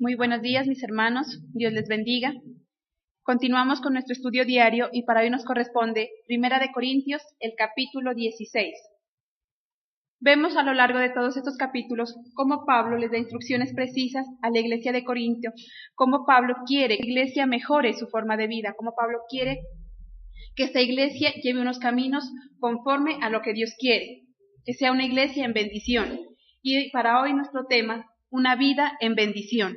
Muy buenos días, mis hermanos. Dios les bendiga. Continuamos con nuestro estudio diario y para hoy nos corresponde Primera de Corintios, el capítulo 16. Vemos a lo largo de todos estos capítulos cómo Pablo les da instrucciones precisas a la iglesia de Corinto, cómo Pablo quiere que la iglesia mejore su forma de vida, cómo Pablo quiere que esta iglesia lleve unos caminos conforme a lo que Dios quiere, que sea una iglesia en bendición. Y para hoy nuestro tema, una vida en bendición.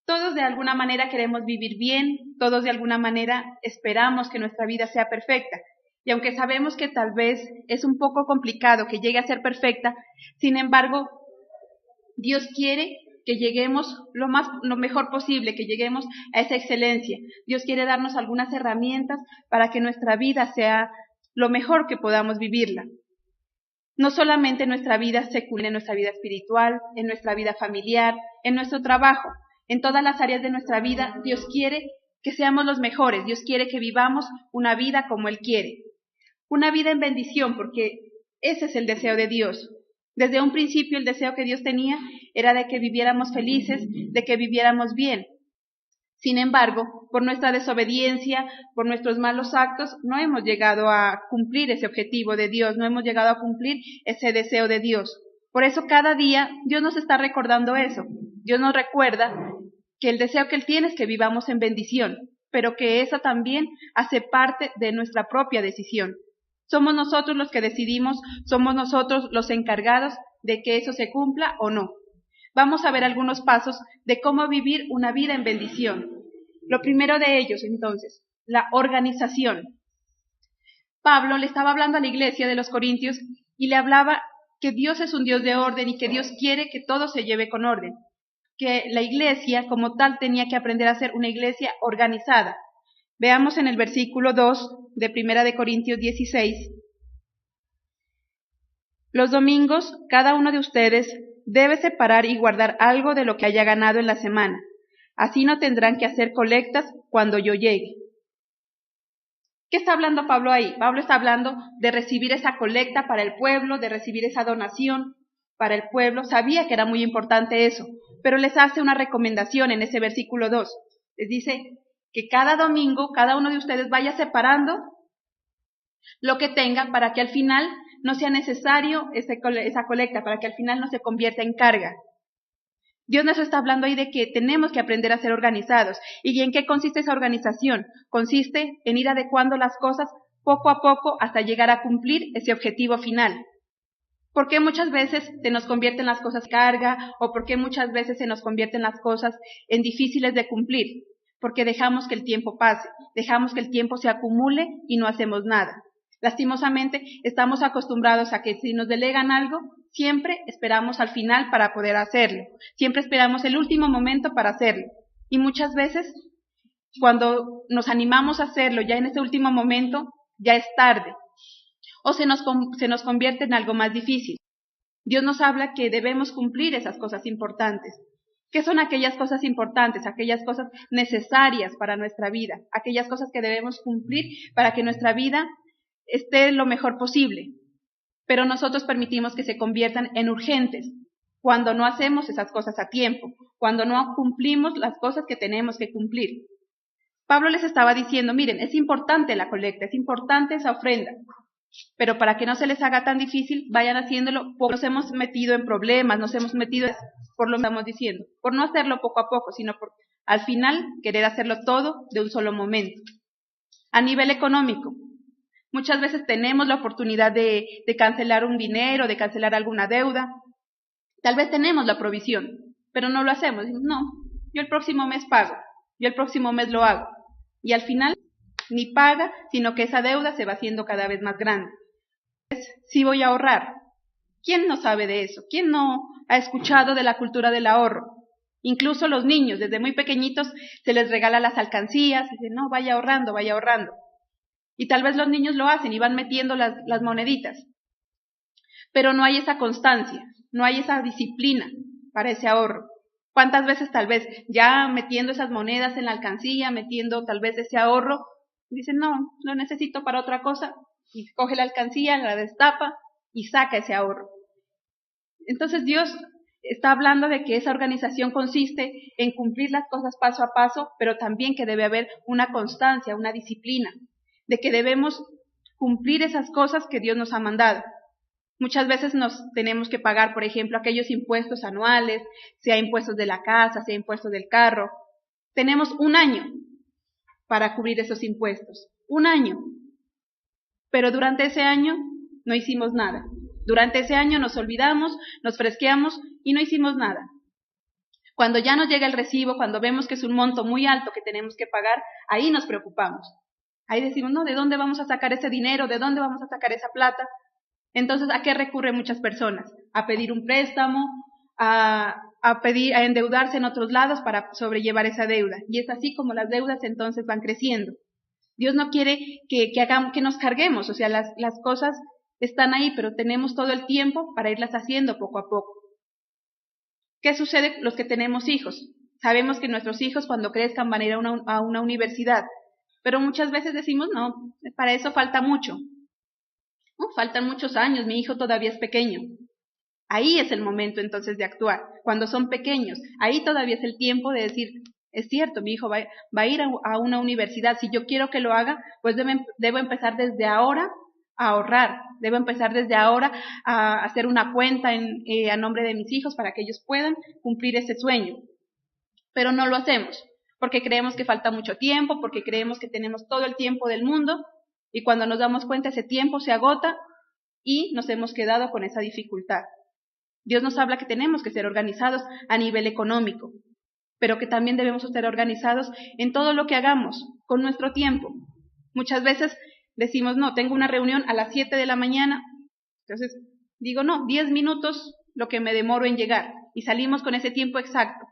Todos de alguna manera queremos vivir bien, todos de alguna manera esperamos que nuestra vida sea perfecta. Y aunque sabemos que tal vez es un poco complicado que llegue a ser perfecta, sin embargo, Dios quiere que lleguemos lo mejor posible, que lleguemos a esa excelencia. Dios quiere darnos algunas herramientas para que nuestra vida sea lo mejor que podamos vivirla. No solamente en nuestra vida secular, en nuestra vida espiritual, en nuestra vida familiar, en nuestro trabajo, en todas las áreas de nuestra vida, Dios quiere que seamos los mejores, Dios quiere que vivamos una vida como Él quiere. Una vida en bendición, porque ese es el deseo de Dios. Desde un principio el deseo que Dios tenía era de que viviéramos felices, de que viviéramos bien. Sin embargo, por nuestra desobediencia, por nuestros malos actos, no hemos llegado a cumplir ese objetivo de Dios, no hemos llegado a cumplir ese deseo de Dios. Por eso cada día Dios nos está recordando eso. Dios nos recuerda que el deseo que Él tiene es que vivamos en bendición, pero que eso también hace parte de nuestra propia decisión. Somos nosotros los que decidimos, somos nosotros los encargados de que eso se cumpla o no. Vamos a ver algunos pasos de cómo vivir una vida en bendición. Lo primero de ellos, entonces, la organización. Pablo le estaba hablando a la iglesia de los Corintios y le hablaba que Dios es un Dios de orden y que Dios quiere que todo se lleve con orden. Que la iglesia como tal tenía que aprender a ser una iglesia organizada. Veamos en el versículo 2 de Primera de Corintios 16. Los domingos, cada uno de ustedes debe separar y guardar algo de lo que haya ganado en la semana. Así no tendrán que hacer colectas cuando yo llegue. ¿Qué está hablando Pablo ahí? Pablo está hablando de recibir esa colecta para el pueblo, de recibir esa donación para el pueblo. Sabía que era muy importante eso, pero les hace una recomendación en ese versículo 2. Les dice que cada domingo, cada uno de ustedes vaya separando lo que tenga para que al final no sea necesario esa colecta, para que al final no se convierta en carga. Dios nos está hablando ahí de que tenemos que aprender a ser organizados. ¿Y en qué consiste esa organización? Consiste en ir adecuando las cosas poco a poco hasta llegar a cumplir ese objetivo final. ¿Por qué muchas veces se nos convierten las cosas en carga? ¿O por qué muchas veces se nos convierten las cosas en difíciles de cumplir? Porque dejamos que el tiempo pase, dejamos que el tiempo se acumule y no hacemos nada. Lastimosamente, estamos acostumbrados a que si nos delegan algo, siempre esperamos al final para poder hacerlo. Siempre esperamos el último momento para hacerlo. Y muchas veces, cuando nos animamos a hacerlo ya en ese último momento, ya es tarde. O se nos convierte en algo más difícil. Dios nos habla que debemos cumplir esas cosas importantes. ¿Qué son aquellas cosas importantes? Aquellas cosas necesarias para nuestra vida. Aquellas cosas que debemos cumplir para que nuestra vida esté lo mejor posible, pero nosotros permitimos que se conviertan en urgentes cuando no hacemos esas cosas a tiempo, cuando no cumplimos las cosas que tenemos que cumplir. Pablo les estaba diciendo, miren, es importante la colecta, es importante esa ofrenda, pero para que no se les haga tan difícil, vayan haciéndolo, porque nos hemos metido en problemas, nos hemos metido, por lo que estamos diciendo, por no hacerlo poco a poco, sino por al final querer hacerlo todo de un solo momento. A nivel económico, muchas veces tenemos la oportunidad de cancelar un dinero, de cancelar alguna deuda. Tal vez tenemos la provisión, pero no lo hacemos. No, yo el próximo mes pago, yo el próximo mes lo hago. Y al final ni paga, sino que esa deuda se va haciendo cada vez más grande. Sí voy a ahorrar. ¿Quién no sabe de eso? ¿Quién no ha escuchado de la cultura del ahorro? Incluso los niños, desde muy pequeñitos, se les regala las alcancías, y dicen, no, vaya ahorrando, vaya ahorrando. Y tal vez los niños lo hacen y van metiendo las moneditas. Pero no hay esa constancia, no hay esa disciplina para ese ahorro. ¿Cuántas veces tal vez ya metiendo esas monedas en la alcancía, metiendo tal vez ese ahorro, dicen, no, lo necesito para otra cosa, y coge la alcancía, la destapa y saca ese ahorro? Entonces Dios está hablando de que esa organización consiste en cumplir las cosas paso a paso, pero también que debe haber una constancia, una disciplina, de que debemos cumplir esas cosas que Dios nos ha mandado. Muchas veces nos tenemos que pagar, por ejemplo, aquellos impuestos anuales, sea impuestos de la casa, sea impuestos del carro. Tenemos un año para cubrir esos impuestos, un año. Pero durante ese año no hicimos nada. Durante ese año nos olvidamos, nos fresqueamos y no hicimos nada. Cuando ya nos llega el recibo, cuando vemos que es un monto muy alto que tenemos que pagar, ahí nos preocupamos. Ahí decimos, no, ¿de dónde vamos a sacar ese dinero? ¿De dónde vamos a sacar esa plata? Entonces, ¿a qué recurren muchas personas? A pedir un préstamo, a endeudarse en otros lados para sobrellevar esa deuda. Y es así como las deudas entonces van creciendo. Dios no quiere que nos carguemos, o sea, las cosas están ahí, pero tenemos todo el tiempo para irlas haciendo poco a poco. ¿Qué sucede los que tenemos hijos? Sabemos que nuestros hijos cuando crezcan van a ir a una universidad, pero muchas veces decimos, no, para eso falta mucho. No, faltan muchos años, mi hijo todavía es pequeño. Ahí es el momento entonces de actuar, cuando son pequeños. Ahí todavía es el tiempo de decir, es cierto, mi hijo va a ir a una universidad, si yo quiero que lo haga, pues debo empezar desde ahora a ahorrar, debo empezar desde ahora a hacer una cuenta a nombre de mis hijos para que ellos puedan cumplir ese sueño. Pero no lo hacemos, porque creemos que falta mucho tiempo, porque creemos que tenemos todo el tiempo del mundo, y cuando nos damos cuenta ese tiempo se agota y nos hemos quedado con esa dificultad. Dios nos habla que tenemos que ser organizados a nivel económico, pero que también debemos estar organizados en todo lo que hagamos, con nuestro tiempo. Muchas veces decimos, no, tengo una reunión a las 7 de la mañana, entonces digo, no, 10 minutos lo que me demoro en llegar, y salimos con ese tiempo exacto.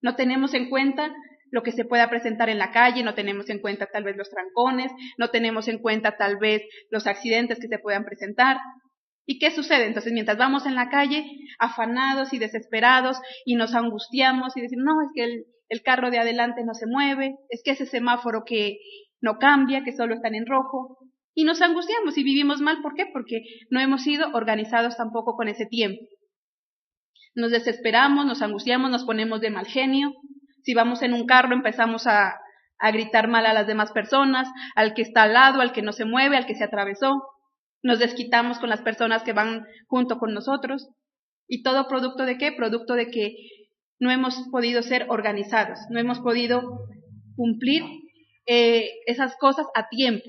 No tenemos en cuenta lo que se pueda presentar en la calle, no tenemos en cuenta tal vez los trancones, no tenemos en cuenta tal vez los accidentes que se puedan presentar. ¿Y qué sucede? Entonces, mientras vamos en la calle, afanados y desesperados, y nos angustiamos y decimos, no, es que el carro de adelante no se mueve, es que ese semáforo que no cambia, que solo están en rojo, y nos angustiamos y vivimos mal. ¿Por qué? Porque no hemos sido organizados tampoco con ese tiempo. Nos desesperamos, nos angustiamos, nos ponemos de mal genio. Si vamos en un carro empezamos a gritar mal a las demás personas, al que está al lado, al que no se mueve, al que se atravesó. Nos desquitamos con las personas que van junto con nosotros. ¿Y todo producto de qué? Producto de que no hemos podido ser organizados, no hemos podido cumplir esas cosas a tiempo.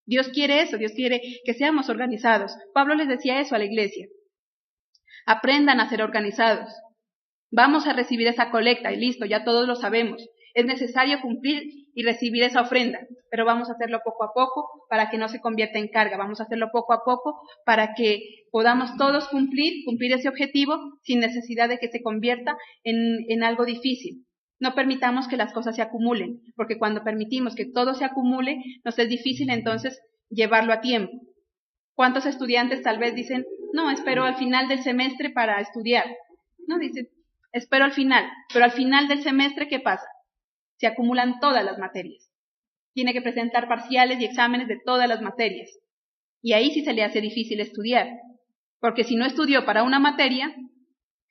Dios quiere eso, Dios quiere que seamos organizados. Pablo les decía eso a la iglesia. Aprendan a ser organizados. Vamos a recibir esa colecta y listo, ya todos lo sabemos. Es necesario cumplir y recibir esa ofrenda, pero vamos a hacerlo poco a poco para que no se convierta en carga. Vamos a hacerlo poco a poco para que podamos todos cumplir ese objetivo sin necesidad de que se convierta en algo difícil. No permitamos que las cosas se acumulen, porque cuando permitimos que todo se acumule, nos es difícil entonces llevarlo a tiempo. ¿Cuántos estudiantes tal vez dicen, no, espero al final del semestre para estudiar? No, dicen, espero al final, pero al final del semestre, ¿qué pasa? Se acumulan todas las materias. Tiene que presentar parciales y exámenes de todas las materias. Y ahí sí se le hace difícil estudiar, porque si no estudió para una materia,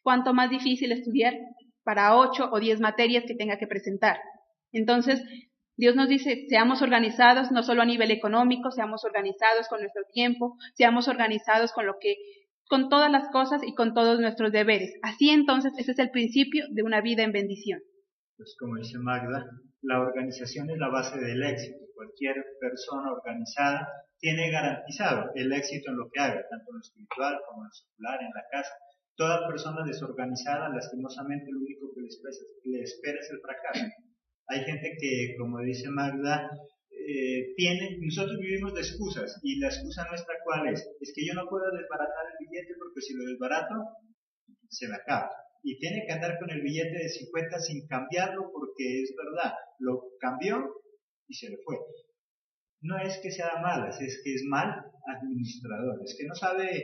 ¿cuánto más difícil estudiar para 8 o 10 materias que tenga que presentar? Entonces, Dios nos dice, seamos organizados no solo a nivel económico, seamos organizados con nuestro tiempo, seamos organizados con todas las cosas y con todos nuestros deberes. Así entonces, ese es el principio de una vida en bendición. Pues como dice Magda, la organización es la base del éxito. Cualquier persona organizada tiene garantizado el éxito en lo que haga, tanto en lo espiritual como en lo secular, en la casa. Toda persona desorganizada, lastimosamente, lo único que le espera es el fracaso. Hay gente que, como dice Magda, nosotros vivimos de excusas, y la excusa nuestra ¿cuál es? Es que yo no puedo desbaratar el billete porque si lo desbarato, se me acaba. Y tiene que andar con el billete de 50 sin cambiarlo porque es verdad, lo cambió y se le fue. No es que sea malas, es que es mal administrador, es que no sabe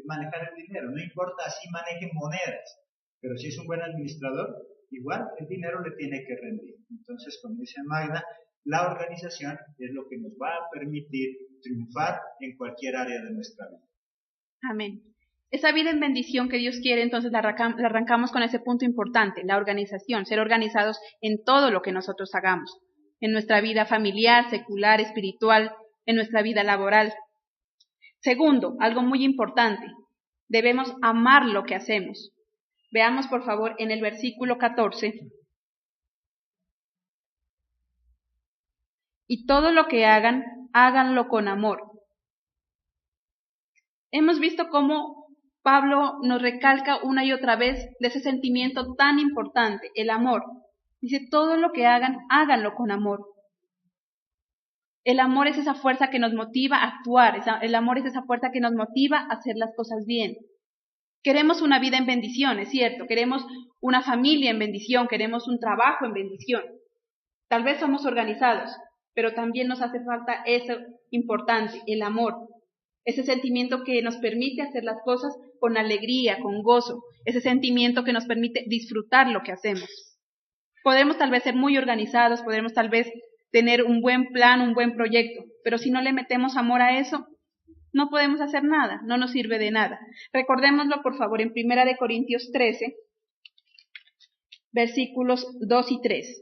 manejar el dinero, no importa si maneje monedas, pero si es un buen administrador, igual el dinero le tiene que rendir. Entonces, como dice Magda, la organización es lo que nos va a permitir triunfar en cualquier área de nuestra vida. Amén. Esa vida en bendición que Dios quiere, entonces la arrancamos con ese punto importante, la organización, ser organizados en todo lo que nosotros hagamos, en nuestra vida familiar, secular, espiritual, en nuestra vida laboral. Segundo, algo muy importante, debemos amar lo que hacemos. Veamos, por favor, en el versículo 14. Y todo lo que hagan, háganlo con amor. Hemos visto cómo Pablo nos recalca una y otra vez de ese sentimiento tan importante, el amor. Dice, todo lo que hagan, háganlo con amor. El amor es esa fuerza que nos motiva a actuar, el amor es esa fuerza que nos motiva a hacer las cosas bien. Queremos una vida en bendición, es cierto, queremos una familia en bendición, queremos un trabajo en bendición. Tal vez somos organizados, pero también nos hace falta eso importante, el amor. Ese sentimiento que nos permite hacer las cosas con alegría, con gozo. Ese sentimiento que nos permite disfrutar lo que hacemos. Podremos tal vez ser muy organizados, podremos tal vez tener un buen plan, un buen proyecto, pero si no le metemos amor a eso, no podemos hacer nada, no nos sirve de nada. Recordémoslo, por favor, en 1 Corintios 13, versículos 2 y 3.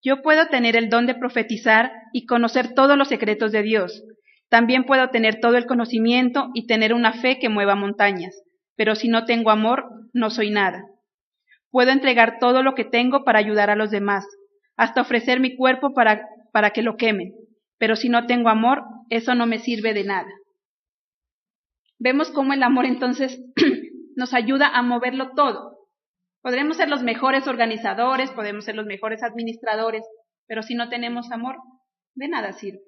Yo puedo tener el don de profetizar y conocer todos los secretos de Dios. También puedo tener todo el conocimiento y tener una fe que mueva montañas. Pero si no tengo amor, no soy nada. Puedo entregar todo lo que tengo para ayudar a los demás, hasta ofrecer mi cuerpo para que lo quemen. Pero si no tengo amor, eso no me sirve de nada. Vemos cómo el amor entonces nos ayuda a moverlo todo. Podremos ser los mejores organizadores, podemos ser los mejores administradores, pero si no tenemos amor, de nada sirve.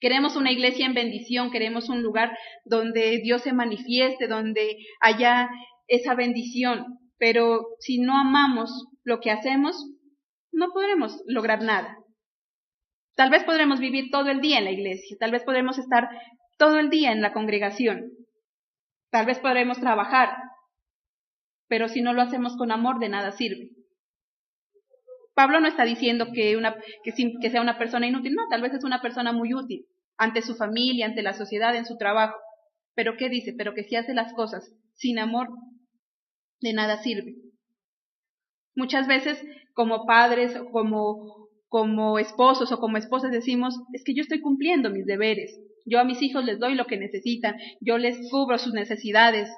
Queremos una iglesia en bendición, queremos un lugar donde Dios se manifieste, donde haya esa bendición, pero si no amamos lo que hacemos, no podremos lograr nada. Tal vez podremos vivir todo el día en la iglesia, tal vez podremos estar todo el día en la congregación, tal vez podremos trabajar, pero si no lo hacemos con amor, de nada sirve. Pablo no está diciendo que sea una persona inútil, no, tal vez es una persona muy útil ante su familia, ante la sociedad, en su trabajo. Pero ¿qué dice? Pero que si hace las cosas sin amor, de nada sirve. Muchas veces como padres, como esposos o como esposas decimos, es que yo estoy cumpliendo mis deberes, yo a mis hijos les doy lo que necesitan, yo les cubro sus necesidades.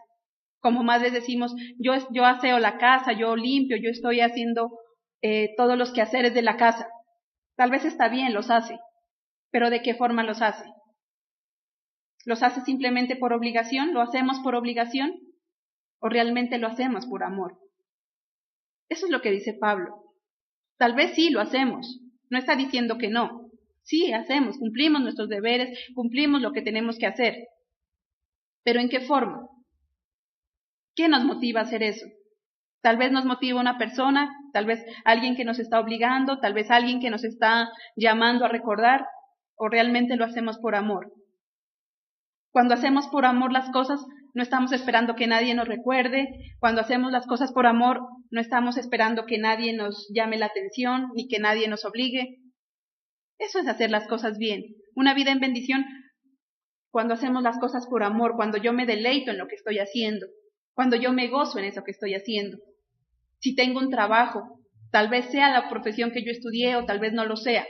Como madres decimos, yo aseo la casa, yo limpio, yo estoy haciendo todos los quehaceres de la casa. Tal vez está bien, los hace, pero ¿de qué forma los hace? ¿Los hace simplemente por obligación? ¿Lo hacemos por obligación? ¿O realmente lo hacemos por amor? Eso es lo que dice Pablo. Tal vez sí lo hacemos, no está diciendo que no. Sí, hacemos, cumplimos nuestros deberes, cumplimos lo que tenemos que hacer. ¿Pero en qué forma? ¿Qué nos motiva a hacer eso? Tal vez nos motiva una persona, tal vez alguien que nos está obligando, tal vez alguien que nos está llamando a recordar, o realmente lo hacemos por amor. Cuando hacemos por amor las cosas, no estamos esperando que nadie nos recuerde. Cuando hacemos las cosas por amor, no estamos esperando que nadie nos llame la atención, ni que nadie nos obligue. Eso es hacer las cosas bien. Una vida en bendición, cuando hacemos las cosas por amor, cuando yo me deleito en lo que estoy haciendo, cuando yo me gozo en eso que estoy haciendo. Si tengo un trabajo, tal vez sea la profesión que yo estudié o tal vez no lo sea,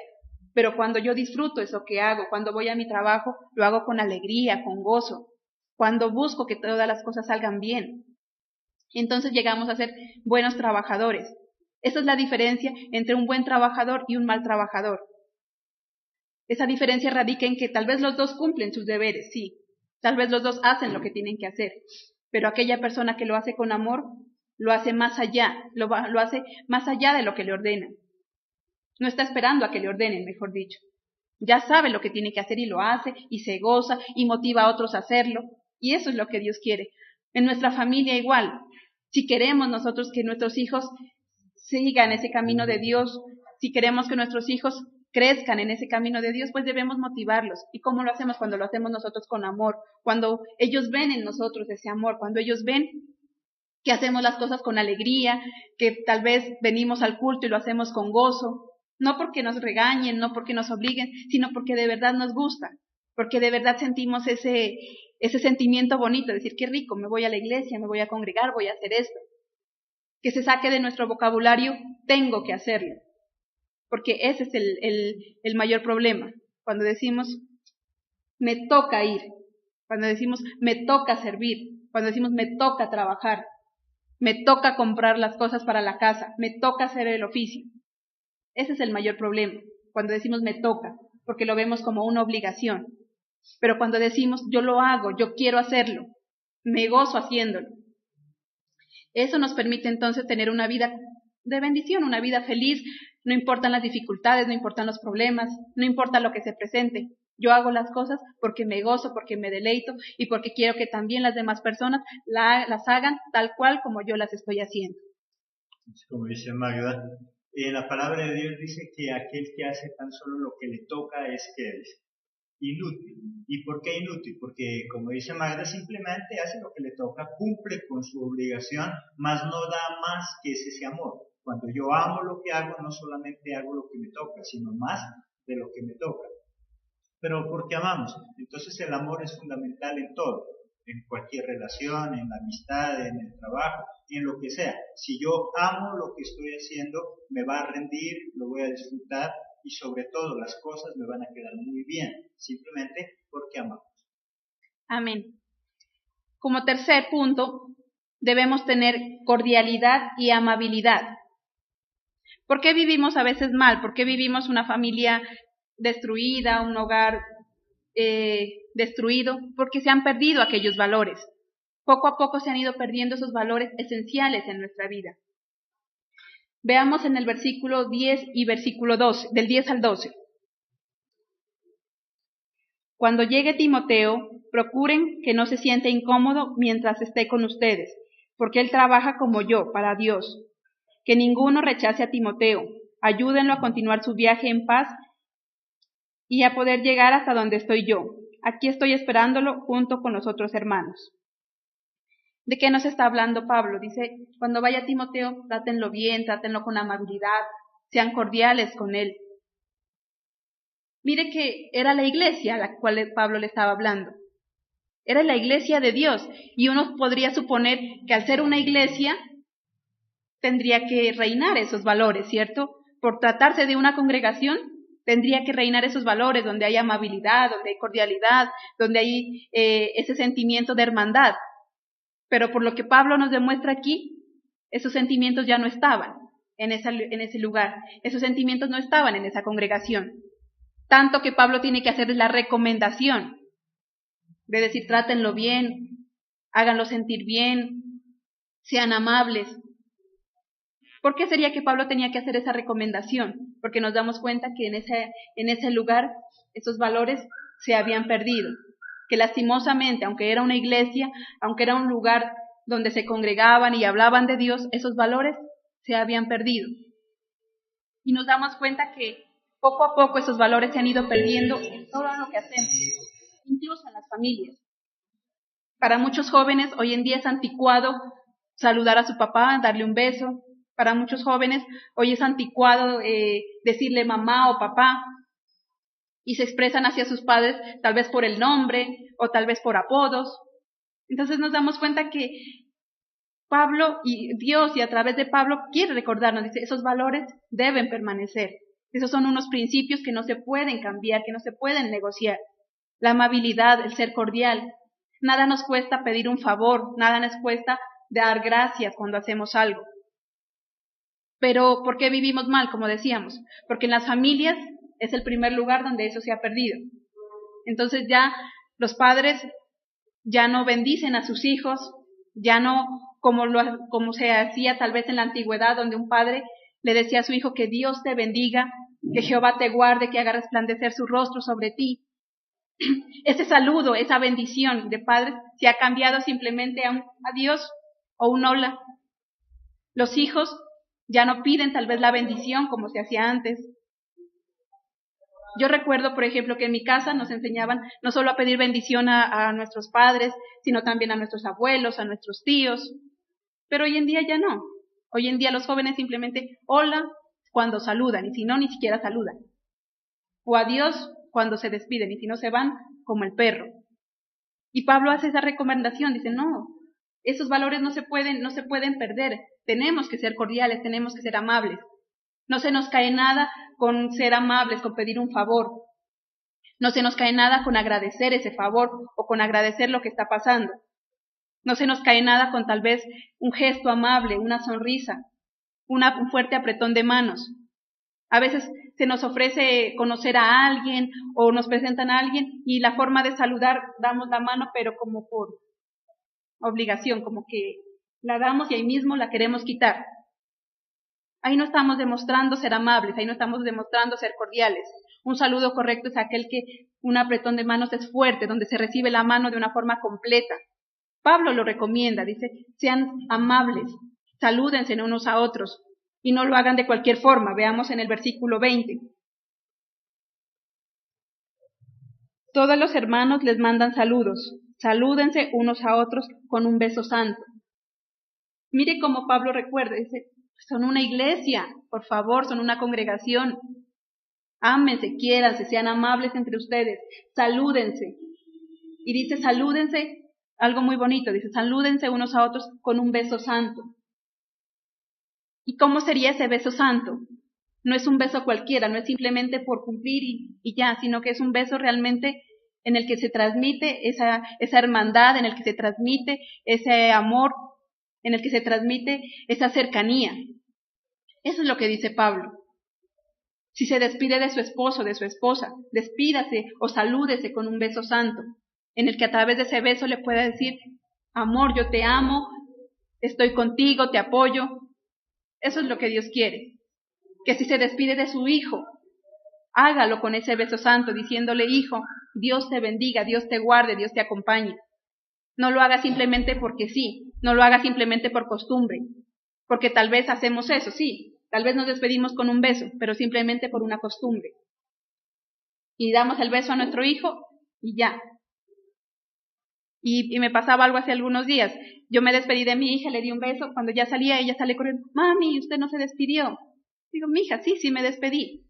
pero cuando yo disfruto eso que hago, cuando voy a mi trabajo, lo hago con alegría, con gozo, cuando busco que todas las cosas salgan bien. Entonces llegamos a ser buenos trabajadores. Esa es la diferencia entre un buen trabajador y un mal trabajador. Esa diferencia radica en que tal vez los dos cumplen sus deberes, sí, tal vez los dos hacen lo que tienen que hacer, pero aquella persona que lo hace con amor, lo hace más allá, lo hace más allá de lo que le ordenan. No está esperando a que le ordenen, mejor dicho. Ya sabe lo que tiene que hacer y lo hace, y se goza, y motiva a otros a hacerlo, y eso es lo que Dios quiere. En nuestra familia igual, si queremos nosotros que nuestros hijos sigan ese camino de Dios, si queremos que nuestros hijos crezcan en ese camino de Dios, pues debemos motivarlos. ¿Y cómo lo hacemos? Cuando lo hacemos nosotros con amor, cuando ellos ven en nosotros ese amor, cuando ellos ven que hacemos las cosas con alegría, que tal vez venimos al culto y lo hacemos con gozo, no porque nos regañen, no porque nos obliguen, sino porque de verdad nos gusta, porque de verdad sentimos ese sentimiento bonito, de decir, qué rico, me voy a la iglesia, me voy a congregar, voy a hacer esto. Que se saque de nuestro vocabulario, tengo que hacerlo, porque ese es el mayor problema. Cuando decimos, me toca ir, cuando decimos, me toca servir, cuando decimos, me toca trabajar, me toca comprar las cosas para la casa, me toca hacer el oficio. Ese es el mayor problema, cuando decimos me toca, porque lo vemos como una obligación. Pero cuando decimos yo lo hago, yo quiero hacerlo, me gozo haciéndolo, eso nos permite entonces tener una vida de bendición, una vida feliz. No importan las dificultades, no importan los problemas, no importa lo que se presente. Yo hago las cosas porque me gozo, porque me deleito y porque quiero que también las demás personas las hagan tal cual como yo las estoy haciendo. Como dice Magda, la palabra de Dios dice que aquel que hace tan solo lo que le toca es que es inútil. ¿Y por qué inútil? Porque, como dice Magda, simplemente hace lo que le toca, cumple con su obligación, mas no da más que ese amor. Cuando yo amo lo que hago, no solamente hago lo que me toca, sino más de lo que me toca. Pero porque amamos. Entonces el amor es fundamental en todo, en cualquier relación, en la amistad, en el trabajo, en lo que sea. Si yo amo lo que estoy haciendo, me va a rendir, lo voy a disfrutar y sobre todo las cosas me van a quedar muy bien, simplemente porque amamos. Amén. Como tercer punto, debemos tener cordialidad y amabilidad. ¿Por qué vivimos a veces mal? ¿Por qué vivimos una familia destruida, un hogar destruido? Porque se han perdido aquellos valores. Poco a poco se han ido perdiendo esos valores esenciales en nuestra vida. Veamos en el versículo 10 y versículo 12, del 10 al 12. Cuando llegue Timoteo, procuren que no se sienta incómodo mientras esté con ustedes, porque él trabaja como yo, para Dios. Que ninguno rechace a Timoteo. Ayúdenlo a continuar su viaje en paz y a poder llegar hasta donde estoy yo. Aquí estoy esperándolo junto con los otros hermanos. ¿De qué nos está hablando Pablo? Dice, cuando vaya Timoteo, trátenlo bien, trátenlo con amabilidad, sean cordiales con él. Mire que era la iglesia a la cual Pablo le estaba hablando. Era la iglesia de Dios. Y uno podría suponer que al ser una iglesia, tendría que reinar esos valores, ¿cierto? Por tratarse de una congregación, tendría que reinar esos valores donde hay amabilidad, donde hay cordialidad, donde hay ese sentimiento de hermandad. Pero por lo que Pablo nos demuestra aquí, esos sentimientos ya no estaban en ese lugar. Esos sentimientos no estaban en esa congregación. Tanto que Pablo tiene que hacerles la recomendación de decir, trátenlo bien, háganlo sentir bien, sean amables. ¿Por qué sería que Pablo tenía que hacer esa recomendación? Porque nos damos cuenta que en ese lugar esos valores se habían perdido. Que lastimosamente, aunque era una iglesia, aunque era un lugar donde se congregaban y hablaban de Dios, esos valores se habían perdido. Y nos damos cuenta que poco a poco esos valores se han ido perdiendo en todo lo que hacemos, incluso en las familias. Para muchos jóvenes hoy en día es anticuado saludar a su papá, darle un beso. Para muchos jóvenes hoy es anticuado decirle mamá o papá. Y se expresan hacia sus padres tal vez por el nombre o tal vez por apodos. Entonces nos damos cuenta que Pablo y Dios y a través de Pablo quiere recordarnos, dice, esos valores deben permanecer. Esos son unos principios que no se pueden cambiar, que no se pueden negociar. La amabilidad, el ser cordial. Nada nos cuesta pedir un favor, nada nos cuesta dar gracias cuando hacemos algo. Pero ¿por qué vivimos mal, como decíamos? Porque en las familias es el primer lugar donde eso se ha perdido. Entonces ya los padres ya no bendicen a sus hijos, ya no como se hacía tal vez en la antigüedad, donde un padre le decía a su hijo que Dios te bendiga, que Jehová te guarde, que haga resplandecer su rostro sobre ti. Ese saludo, esa bendición de padres se ha cambiado simplemente a un adiós o un hola. Los hijos ya no piden tal vez la bendición como se hacía antes. Yo recuerdo, por ejemplo, que en mi casa nos enseñaban no solo a pedir bendición a nuestros padres, sino también a nuestros abuelos, a nuestros tíos. Pero hoy en día ya no. Hoy en día los jóvenes simplemente hola cuando saludan, y si no, ni siquiera saludan. O adiós cuando se despiden, y si no se van como el perro. Y Pablo hace esa recomendación, dice, no, esos valores no se pueden perder, tenemos que ser cordiales, tenemos que ser amables. No se nos cae nada con ser amables, con pedir un favor. No se nos cae nada con agradecer ese favor o con agradecer lo que está pasando. No se nos cae nada con tal vez un gesto amable, una sonrisa, un fuerte apretón de manos. A veces se nos ofrece conocer a alguien o nos presentan a alguien y la forma de saludar damos la mano pero como por obligación, como que la damos y ahí mismo la queremos quitar. Ahí no estamos demostrando ser amables, ahí no estamos demostrando ser cordiales. Un saludo correcto es aquel que un apretón de manos es fuerte, donde se recibe la mano de una forma completa. Pablo lo recomienda, dice, sean amables, salúdense unos a otros y no lo hagan de cualquier forma. Veamos en el versículo 20. Todos los hermanos les mandan saludos, salúdense unos a otros con un beso santo. Mire cómo Pablo recuerda, dice, son una iglesia, por favor, son una congregación. Ámense, quiéranse, sean amables entre ustedes, salúdense. Y dice, salúdense, algo muy bonito, dice, salúdense unos a otros con un beso santo. ¿Y cómo sería ese beso santo? No es un beso cualquiera, no es simplemente por cumplir y ya, sino que es un beso realmente en el que se transmite esa hermandad, en el que se transmite ese amor, en el que se transmite esa cercanía. Eso es lo que dice Pablo. Si se despide de su esposo, de su esposa, despídase o salúdese con un beso santo, en el que a través de ese beso le pueda decir, amor, yo te amo, estoy contigo, te apoyo. Eso es lo que Dios quiere. Que si se despide de su hijo, hágalo con ese beso santo, diciéndole, hijo, Dios te bendiga, Dios te guarde, Dios te acompañe. No lo haga simplemente porque sí, no lo haga simplemente por costumbre, porque tal vez hacemos eso, sí, tal vez nos despedimos con un beso, pero simplemente por una costumbre. Y damos el beso a nuestro hijo y ya. Y me pasaba algo hace algunos días. Yo me despedí de mi hija, le di un beso, cuando ya salía ella sale corriendo, mami, usted no se despidió. Digo, mija, sí me despedí.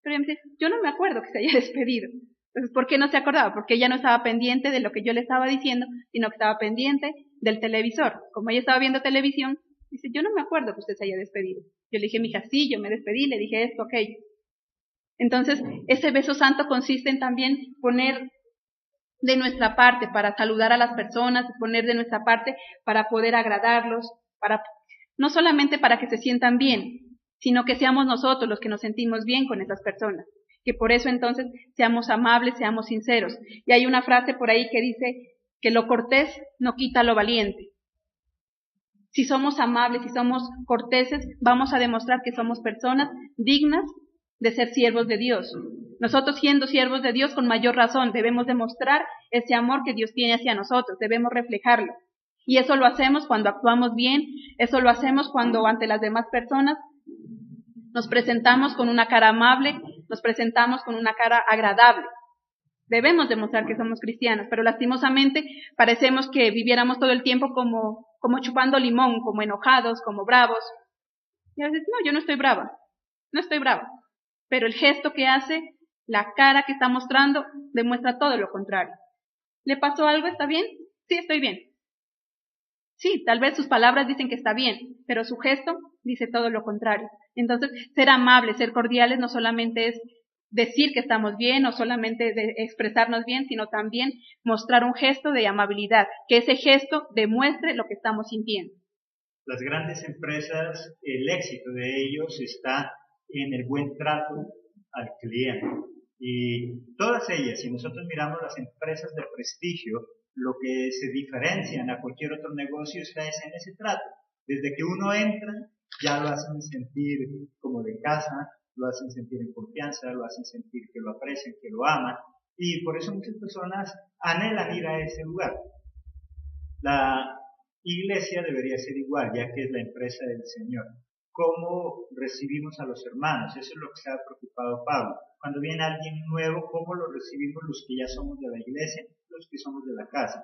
Pero ella me dice, yo no me acuerdo que se haya despedido. Entonces, ¿por qué no se acordaba? Porque ella no estaba pendiente de lo que yo le estaba diciendo, sino que estaba pendiente del televisor. Como ella estaba viendo televisión, dice, yo no me acuerdo que usted se haya despedido. Yo le dije, mija, sí, yo me despedí, le dije esto, aquello. Entonces, ese beso santo consiste en también poner de nuestra parte para saludar a las personas, poner de nuestra parte para poder agradarlos, no solamente para que se sientan bien, sino que seamos nosotros los que nos sentimos bien con esas personas. Que por eso entonces seamos amables, seamos sinceros. Y hay una frase por ahí que dice que lo cortés no quita lo valiente. Si somos amables, si somos corteses, vamos a demostrar que somos personas dignas de ser siervos de Dios. Nosotros siendo siervos de Dios, con mayor razón, debemos demostrar ese amor que Dios tiene hacia nosotros, debemos reflejarlo. Y eso lo hacemos cuando actuamos bien, eso lo hacemos cuando ante las demás personas nos presentamos con una cara amable, nos presentamos con una cara agradable. Debemos demostrar que somos cristianos, pero lastimosamente parecemos que viviéramos todo el tiempo como chupando limón, como enojados, como bravos. Y a veces, no, yo no estoy brava. Pero el gesto que hace, la cara que está mostrando, demuestra todo lo contrario. ¿Le pasó algo? ¿Está bien? Sí, estoy bien. Sí, tal vez sus palabras dicen que está bien, pero su gesto dice todo lo contrario. Entonces, ser amables, ser cordiales, no solamente es decir que estamos bien o solamente de expresarnos bien, sino también mostrar un gesto de amabilidad, que ese gesto demuestre lo que estamos sintiendo. Las grandes empresas, el éxito de ellos está en el buen trato al cliente. Y todas ellas, si nosotros miramos las empresas de prestigio, lo que se diferencian a cualquier otro negocio es en ese trato. Desde que uno entra, ya lo hacen sentir como de casa, lo hacen sentir en confianza, lo hacen sentir que lo aprecian, que lo aman. Y por eso muchas personas anhelan ir a ese lugar. La iglesia debería ser igual, ya que es la empresa del Señor. ¿Cómo recibimos a los hermanos? Eso es lo que se ha preocupado Pablo. Cuando viene alguien nuevo, ¿cómo lo recibimos los que ya somos de la iglesia, los que somos de la casa?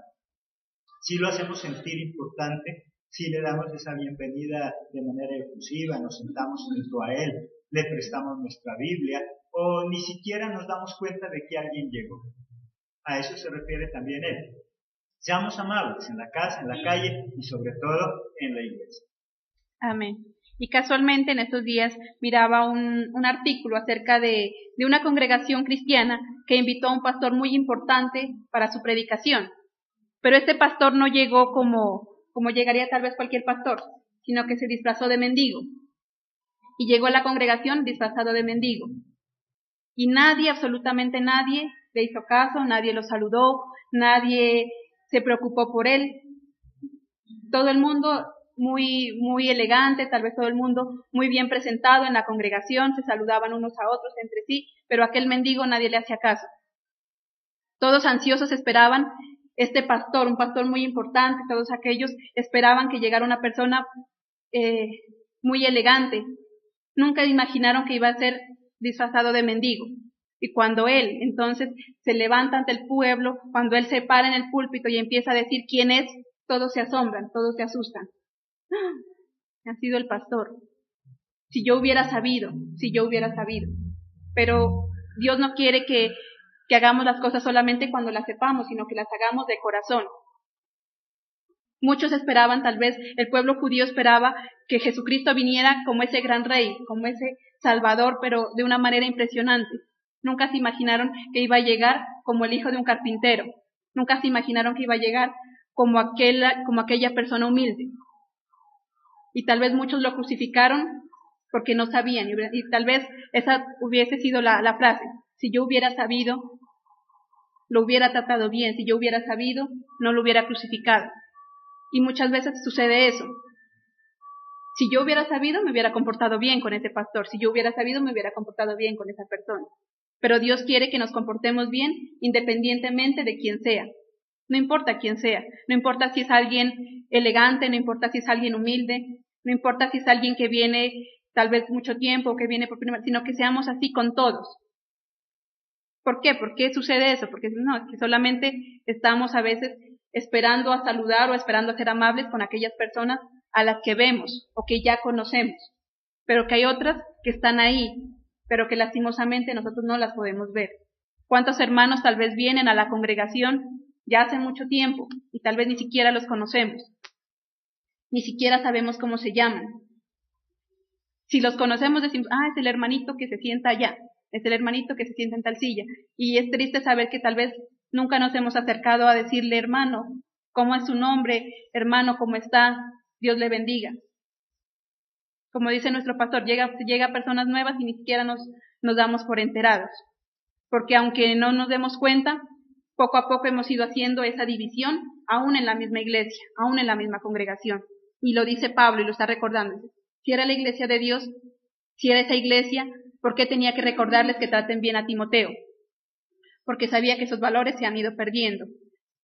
Si lo hacemos sentir importante, si le damos esa bienvenida de manera efusiva, nos sentamos junto a él, le prestamos nuestra Biblia, o ni siquiera nos damos cuenta de que alguien llegó. A eso se refiere también él. Seamos amables en la casa, en la calle y sobre todo en la iglesia. Amén. Y casualmente en estos días miraba un artículo acerca de una congregación cristiana que invitó a un pastor muy importante para su predicación. Pero este pastor no llegó como llegaría tal vez cualquier pastor, sino que se disfrazó de mendigo. Y llegó a la congregación disfrazado de mendigo. Y nadie, absolutamente nadie, le hizo caso, nadie lo saludó, nadie se preocupó por él. Todo el mundo muy elegante, tal vez todo el mundo muy bien presentado en la congregación, se saludaban unos a otros entre sí, pero aquel mendigo nadie le hacía caso. Todos ansiosos esperaban este pastor, un pastor muy importante, todos aquellos esperaban que llegara una persona muy elegante. Nunca imaginaron que iba a ser disfrazado de mendigo. Y cuando él entonces se levanta ante el pueblo, cuando él se para en el púlpito y empieza a decir quién es, todos se asombran, todos se asustan. Ha sido el pastor. Si yo hubiera sabido. Pero Dios no quiere que hagamos las cosas solamente cuando las sepamos, sino que las hagamos de corazón. Muchos esperaban, tal vez el pueblo judío esperaba que Jesucristo viniera como ese gran rey, como ese salvador, pero de una manera impresionante. Nunca se imaginaron que iba a llegar como el hijo de un carpintero. Nunca se imaginaron que iba a llegar como aquella persona humilde. Y tal vez muchos lo crucificaron porque no sabían. Y tal vez esa hubiese sido la frase. Si yo hubiera sabido, lo hubiera tratado bien. Si yo hubiera sabido, no lo hubiera crucificado. Y muchas veces sucede eso. Si yo hubiera sabido, me hubiera comportado bien con ese pastor. Si yo hubiera sabido, me hubiera comportado bien con esa persona. Pero Dios quiere que nos comportemos bien independientemente de quién sea. No importa quién sea. No importa si es alguien elegante, no importa si es alguien humilde, no importa si es alguien que viene tal vez mucho tiempo, que viene por primera vez, sino que seamos así con todos. ¿Por qué? ¿Por qué sucede eso? Porque no, es que solamente estamos a veces esperando a saludar o esperando a ser amables con aquellas personas a las que vemos o que ya conocemos, pero que hay otras que están ahí, pero que lastimosamente nosotros no las podemos ver. ¿Cuántos hermanos tal vez vienen a la congregación ya hace mucho tiempo y tal vez ni siquiera los conocemos? Ni siquiera sabemos cómo se llaman. Si los conocemos decimos, es el hermanito que se sienta allá, es el hermanito que se sienta en tal silla. Y es triste saber que tal vez nunca nos hemos acercado a decirle, hermano, ¿cómo es su nombre? Hermano, ¿cómo está? Dios le bendiga. Como dice nuestro pastor, llega personas nuevas y ni siquiera nos damos por enterados. Porque aunque no nos demos cuenta, poco a poco hemos ido haciendo esa división, aún en la misma iglesia, aún en la misma congregación. Y lo dice Pablo y lo está recordando. Si era la iglesia de Dios, si era esa iglesia, ¿por qué tenía que recordarles que traten bien a Timoteo? Porque sabía que esos valores se han ido perdiendo.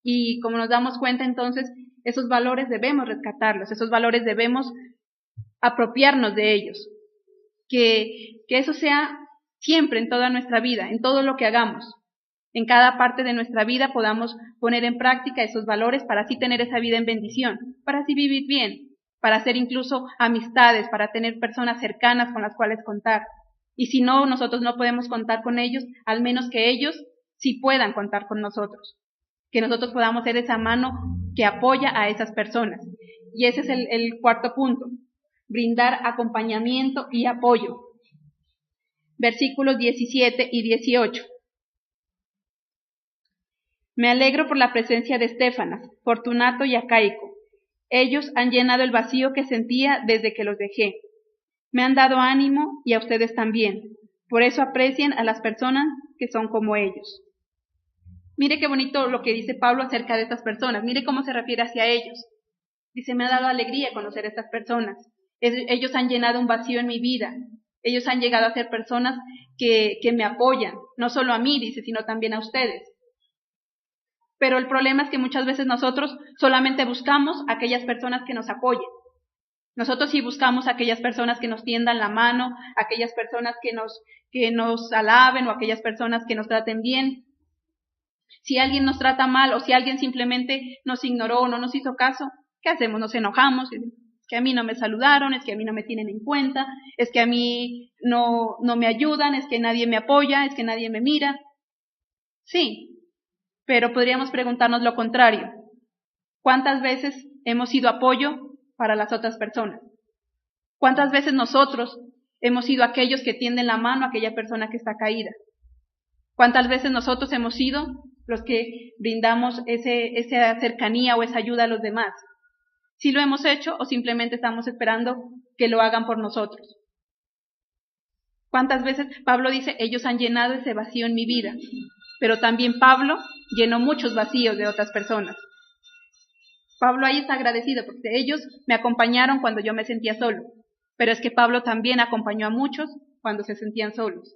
Y como nos damos cuenta entonces, esos valores debemos rescatarlos, esos valores debemos apropiarnos de ellos. Que eso sea siempre en toda nuestra vida, en todo lo que hagamos. En cada parte de nuestra vida podamos poner en práctica esos valores para así tener esa vida en bendición, para así vivir bien, para hacer incluso amistades, para tener personas cercanas con las cuales contar. Y si no, nosotros no podemos contar con ellos, al menos que ellos sí puedan contar con nosotros. Que nosotros podamos ser esa mano que apoya a esas personas. Y ese es el cuarto punto, brindar acompañamiento y apoyo. Versículos 17 y 18. Me alegro por la presencia de Estéfanas, Fortunato y Acaico. Ellos han llenado el vacío que sentía desde que los dejé. Me han dado ánimo y a ustedes también. Por eso aprecian a las personas que son como ellos. Mire qué bonito lo que dice Pablo acerca de estas personas. Mire cómo se refiere hacia ellos. Dice, me ha dado alegría conocer a estas personas. Ellos han llenado un vacío en mi vida. Ellos han llegado a ser personas que me apoyan. No solo a mí, dice, sino también a ustedes. Pero el problema es que muchas veces nosotros solamente buscamos a aquellas personas que nos apoyen. Nosotros sí buscamos a aquellas personas que nos tiendan la mano, aquellas personas que nos alaben o aquellas personas que nos traten bien. Si alguien nos trata mal o si alguien simplemente nos ignoró o no nos hizo caso, ¿qué hacemos? Nos enojamos. Es que a mí no me saludaron, es que a mí no me tienen en cuenta, es que a mí no me ayudan, es que nadie me apoya, es que nadie me mira. Sí, Pero podríamos preguntarnos lo contrario. ¿Cuántas veces hemos sido apoyo para las otras personas? ¿Cuántas veces nosotros hemos sido aquellos que tienden la mano a aquella persona que está caída? ¿Cuántas veces nosotros hemos sido los que brindamos esa cercanía o esa ayuda a los demás? ¿Sí lo hemos hecho o simplemente estamos esperando que lo hagan por nosotros? ¿Cuántas veces Pablo dice, ellos han llenado ese vacío en mi vida? Pero también Pablo llenó muchos vacíos de otras personas. Pablo ahí está agradecido porque ellos me acompañaron cuando yo me sentía solo. Pero es que Pablo también acompañó a muchos cuando se sentían solos.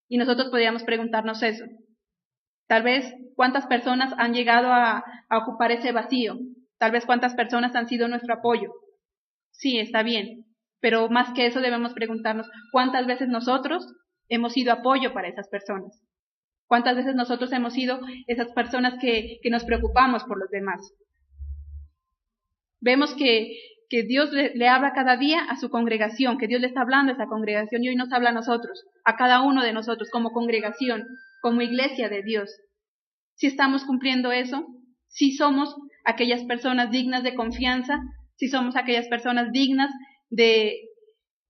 Y nosotros podríamos preguntarnos eso. Tal vez, ¿cuántas personas han llegado a ocupar ese vacío? Tal vez, ¿cuántas personas han sido nuestro apoyo? Sí, está bien. Pero más que eso debemos preguntarnos, ¿cuántas veces nosotros hemos sido apoyo para esas personas? ¿Cuántas veces nosotros hemos sido esas personas que nos preocupamos por los demás? Vemos que Dios le habla cada día a su congregación, que Dios le está hablando a esa congregación y hoy nos habla a nosotros, a cada uno de nosotros como congregación, como iglesia de Dios. Si estamos cumpliendo eso, si somos aquellas personas dignas de confianza, si somos aquellas personas dignas de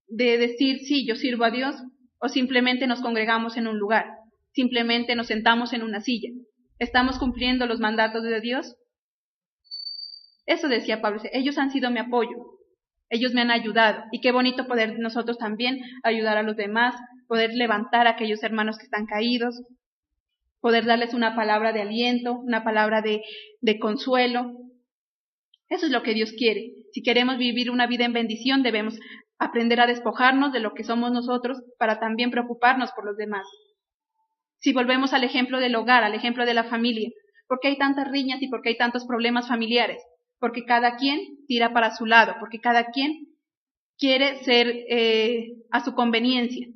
decir, sí, yo sirvo a Dios, o simplemente nos congregamos en un lugar, simplemente nos sentamos en una silla. ¿Estamos cumpliendo los mandatos de Dios? Eso decía Pablo, ellos han sido mi apoyo, ellos me han ayudado, y qué bonito poder nosotros también ayudar a los demás, poder levantar a aquellos hermanos que están caídos, poder darles una palabra de aliento, una palabra de consuelo. Eso es lo que Dios quiere. Si queremos vivir una vida en bendición, debemos aprender a despojarnos de lo que somos nosotros para también preocuparnos por los demás. Si volvemos al ejemplo del hogar, al ejemplo de la familia, ¿por qué hay tantas riñas y por qué hay tantos problemas familiares? Porque cada quien tira para su lado, porque cada quien quiere ser a su conveniencia.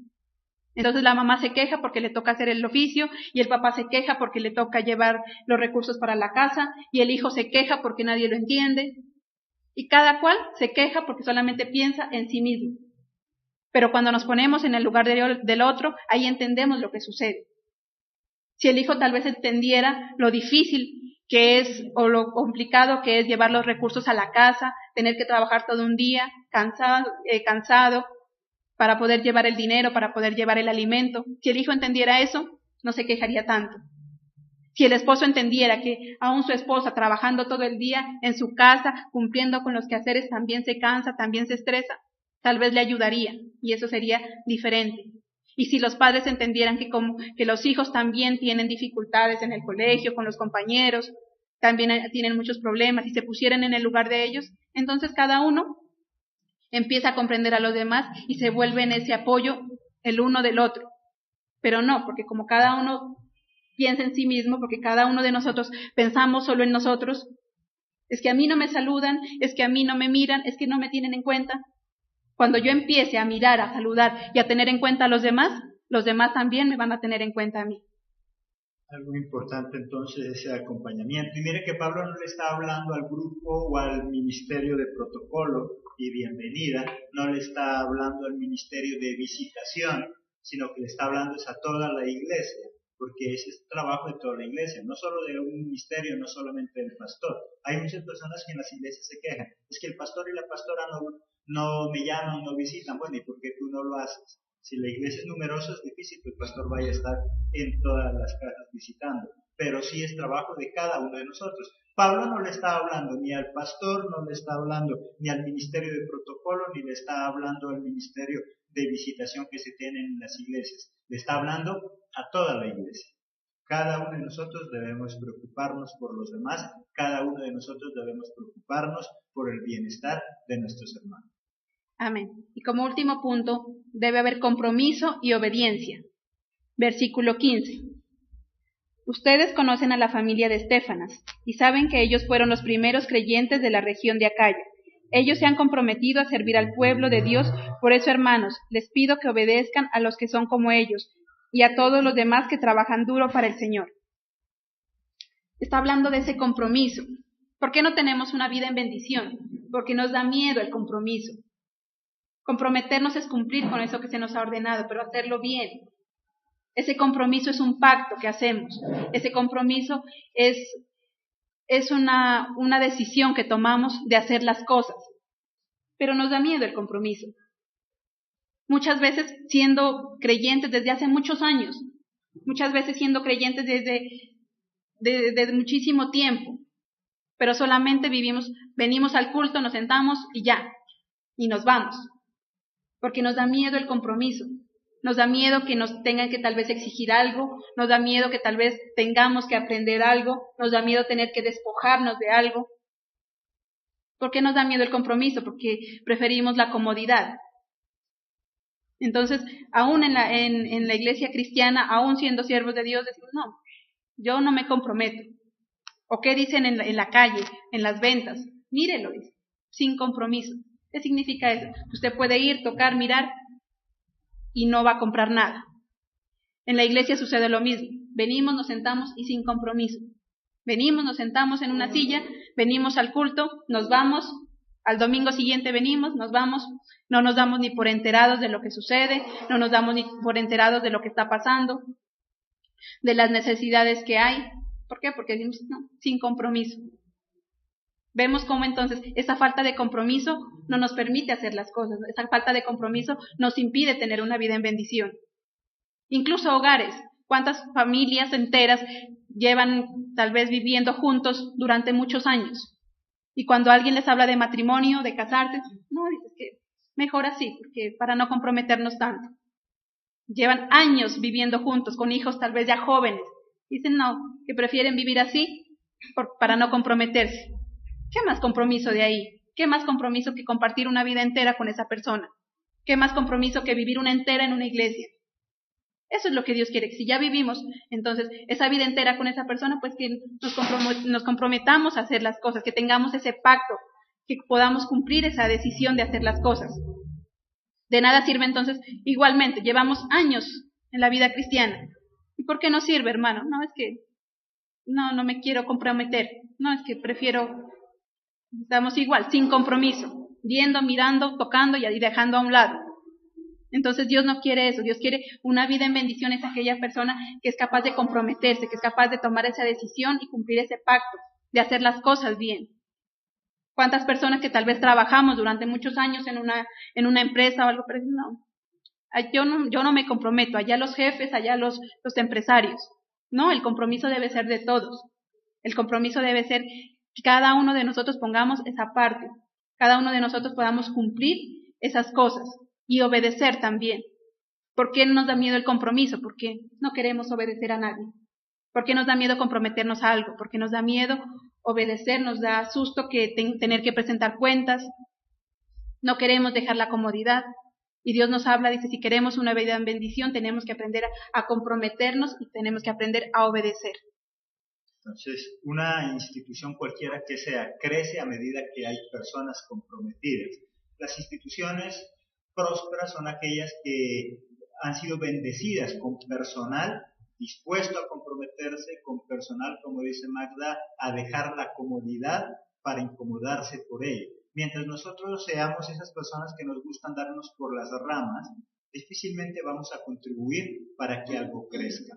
Entonces la mamá se queja porque le toca hacer el oficio y el papá se queja porque le toca llevar los recursos para la casa y el hijo se queja porque nadie lo entiende. Y cada cual se queja porque solamente piensa en sí mismo. Pero cuando nos ponemos en el lugar del otro, ahí entendemos lo que sucede. Si el hijo tal vez entendiera lo difícil que es o lo complicado que es llevar los recursos a la casa, tener que trabajar todo un día cansado para poder llevar el dinero, para poder llevar el alimento. Si el hijo entendiera eso, no se quejaría tanto. Si el esposo entendiera que aún su esposa trabajando todo el día en su casa, cumpliendo con los quehaceres, también se cansa, también se estresa, tal vez le ayudaría y eso sería diferente. Y si los padres entendieran que los hijos también tienen dificultades en el colegio, con los compañeros, también tienen muchos problemas y se pusieran en el lugar de ellos, entonces cada uno empieza a comprender a los demás y se vuelve en ese apoyo el uno del otro. Pero no, porque como cada uno piensa en sí mismo, porque cada uno de nosotros pensamos solo en nosotros, es que a mí no me saludan, es que a mí no me miran, es que no me tienen en cuenta. Cuando yo empiece a mirar, a saludar y a tener en cuenta a los demás también me van a tener en cuenta a mí. Algo importante entonces es ese acompañamiento. Y mire que Pablo no le está hablando al grupo o al ministerio de protocolo y bienvenida, no le está hablando al ministerio de visitación, sino que le está hablando es a toda la iglesia, porque ese es el trabajo de toda la iglesia, no solo de un ministerio, no solamente del pastor. Hay muchas personas que en las iglesias se quejan, es que el pastor y la pastora no me llaman, no visitan. Bueno, ¿y por qué tú no lo haces? Si la iglesia es numerosa, es difícil que el pastor vaya a estar en todas las casas visitando, pero sí es trabajo de cada uno de nosotros. Pablo no le está hablando ni al pastor, no le está hablando ni al ministerio de protocolo, ni le está hablando al ministerio de visitación que se tiene en las iglesias. Le está hablando a toda la iglesia. Cada uno de nosotros debemos preocuparnos por los demás, cada uno de nosotros debemos preocuparnos por el bienestar de nuestros hermanos. Amén. Y como último punto, debe haber compromiso y obediencia. Versículo 15. Ustedes conocen a la familia de Estéfanas y saben que ellos fueron los primeros creyentes de la región de Acaya. Ellos se han comprometido a servir al pueblo de Dios, por eso, hermanos, les pido que obedezcan a los que son como ellos y a todos los demás que trabajan duro para el Señor. Está hablando de ese compromiso. ¿Por qué no tenemos una vida en bendición? Porque nos da miedo el compromiso. Comprometernos es cumplir con eso que se nos ha ordenado, pero hacerlo bien. Ese compromiso es un pacto que hacemos. Ese compromiso es una decisión que tomamos de hacer las cosas. Pero nos da miedo el compromiso. Muchas veces siendo creyentes desde hace muchos años, muchas veces siendo creyentes desde muchísimo tiempo, pero solamente venimos al culto, nos sentamos y ya, y nos vamos, porque nos da miedo el compromiso, nos da miedo que nos tengan que tal vez exigir algo, nos da miedo que tal vez tengamos que aprender algo, nos da miedo tener que despojarnos de algo. ¿Por qué nos da miedo el compromiso? Porque preferimos la comodidad. Entonces, aún en la iglesia cristiana, aún siendo siervos de Dios, decimos, no, yo no me comprometo. ¿O qué dicen en la calle, en las ventas? Mírelo, dice, sin compromiso. ¿Qué significa eso? Usted puede ir, tocar, mirar y no va a comprar nada. En la iglesia sucede lo mismo. Venimos, nos sentamos y sin compromiso. Venimos, nos sentamos en una silla, venimos al culto, nos vamos, al domingo siguiente venimos, nos vamos, no nos damos ni por enterados de lo que sucede, no nos damos ni por enterados de lo que está pasando, de las necesidades que hay. ¿Por qué? Porque decimos, no, sin compromiso. Vemos cómo entonces esa falta de compromiso no nos permite hacer las cosas, esa falta de compromiso nos impide tener una vida en bendición. Incluso hogares, ¿cuántas familias enteras llevan tal vez viviendo juntos durante muchos años? Y cuando alguien les habla de matrimonio, de casarse, no, dices que mejor así, porque para no comprometernos tanto. Llevan años viviendo juntos, con hijos tal vez ya jóvenes. Dicen no, que prefieren vivir así para no comprometerse. ¿Qué más compromiso de ahí? ¿Qué más compromiso que compartir una vida entera con esa persona? ¿Qué más compromiso que vivir una entera en una iglesia? Eso es lo que Dios quiere, que si ya vivimos, entonces, esa vida entera con esa persona, pues que nos comprometamos a hacer las cosas, que tengamos ese pacto, que podamos cumplir esa decisión de hacer las cosas. De nada sirve entonces, igualmente, llevamos años en la vida cristiana. ¿Y por qué no sirve, hermano? No, es que no me quiero comprometer. No, es que estamos igual, sin compromiso, viendo, mirando, tocando y dejando a un lado. Entonces Dios no quiere eso, Dios quiere una vida en bendición, es aquella persona que es capaz de comprometerse, que es capaz de tomar esa decisión y cumplir ese pacto, de hacer las cosas bien. ¿Cuántas personas que tal vez trabajamos durante muchos años en una empresa o algo, pero no, yo no me comprometo, allá los jefes, allá los empresarios. No, el compromiso debe ser de todos. El compromiso debe ser que cada uno de nosotros pongamos esa parte, cada uno de nosotros podamos cumplir esas cosas. Y obedecer también. ¿Por qué nos da miedo el compromiso? Porque no queremos obedecer a nadie. ¿Por qué nos da miedo comprometernos a algo? Porque nos da miedo obedecer, nos da susto que tener que presentar cuentas. No queremos dejar la comodidad. Y Dios nos habla, dice, si queremos una vida en bendición, tenemos que aprender a comprometernos y tenemos que aprender a obedecer. Entonces, una institución cualquiera que sea, crece a medida que hay personas comprometidas. Las instituciones prósperas son aquellas que han sido bendecidas con personal dispuesto a comprometerse, con personal, como dice Magda, a dejar la comodidad para incomodarse por ello. Mientras nosotros seamos esas personas que nos gustan darnos por las ramas, difícilmente vamos a contribuir para que algo crezca.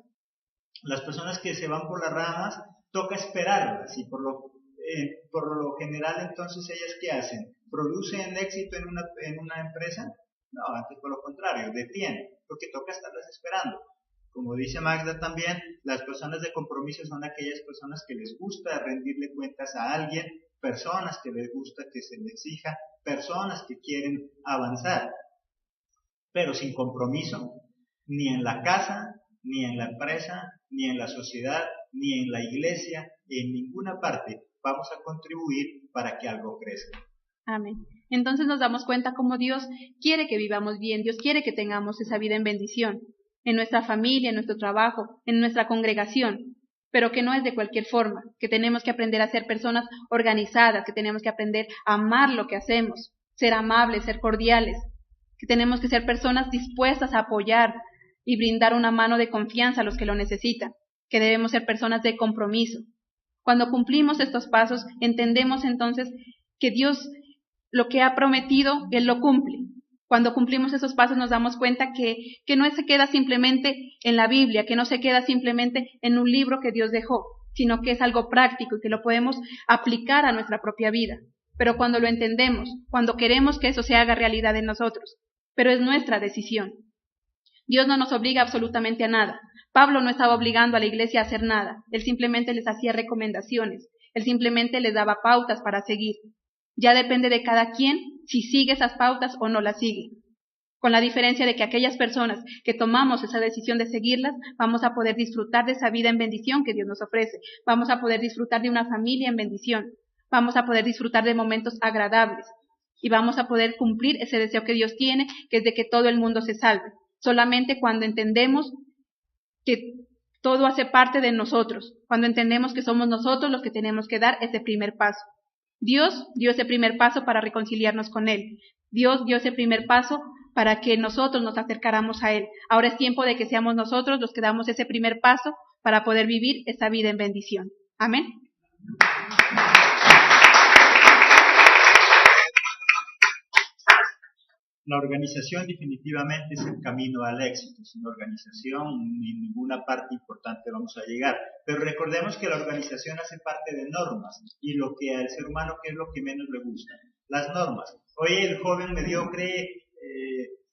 Las personas que se van por las ramas, toca esperarlas y por lo general entonces ellas ¿qué hacen? ¿Producen éxito en una empresa? No, antes por lo contrario, detienen, porque toca estarlas esperando. Como dice Magda también, las personas de compromiso son aquellas personas que les gusta rendirle cuentas a alguien, personas que les gusta que se les exija, personas que quieren avanzar. Pero sin compromiso, ni en la casa, ni en la empresa, ni en la sociedad, ni en la iglesia, en ninguna parte vamos a contribuir para que algo crezca. Amén. Entonces nos damos cuenta cómo Dios quiere que vivamos bien, Dios quiere que tengamos esa vida en bendición, en nuestra familia, en nuestro trabajo, en nuestra congregación, pero que no es de cualquier forma, que tenemos que aprender a ser personas organizadas, que tenemos que aprender a amar lo que hacemos, ser amables, ser cordiales, que tenemos que ser personas dispuestas a apoyar y brindar una mano de confianza a los que lo necesitan, que debemos ser personas de compromiso. Cuando cumplimos estos pasos, entendemos entonces que Dios lo que ha prometido, Él lo cumple. Cuando cumplimos esos pasos nos damos cuenta que no se queda simplemente en la Biblia, que no se queda simplemente en un libro que Dios dejó, sino que es algo práctico y que lo podemos aplicar a nuestra propia vida. Pero cuando lo entendemos, cuando queremos que eso se haga realidad en nosotros, pero es nuestra decisión. Dios no nos obliga absolutamente a nada. Pablo no estaba obligando a la iglesia a hacer nada. Él simplemente les hacía recomendaciones. Él simplemente les daba pautas para seguir. Ya depende de cada quien si sigue esas pautas o no las sigue. Con la diferencia de que aquellas personas que tomamos esa decisión de seguirlas, vamos a poder disfrutar de esa vida en bendición que Dios nos ofrece. Vamos a poder disfrutar de una familia en bendición. Vamos a poder disfrutar de momentos agradables. Y vamos a poder cumplir ese deseo que Dios tiene, que es de que todo el mundo se salve. Solamente cuando entendemos que todo hace parte de nosotros, cuando entendemos que somos nosotros los que tenemos que dar ese primer paso. Dios dio ese primer paso para reconciliarnos con Él. Dios dio ese primer paso para que nosotros nos acercáramos a Él. Ahora es tiempo de que seamos nosotros los que damos ese primer paso para poder vivir esa vida en bendición. Amén. La organización definitivamente es el camino al éxito. Sin organización, en ninguna parte importante vamos a llegar. Pero recordemos que la organización hace parte de normas y lo que al ser humano, ¿qué es lo que menos le gusta? Las normas. Hoy el joven mediocre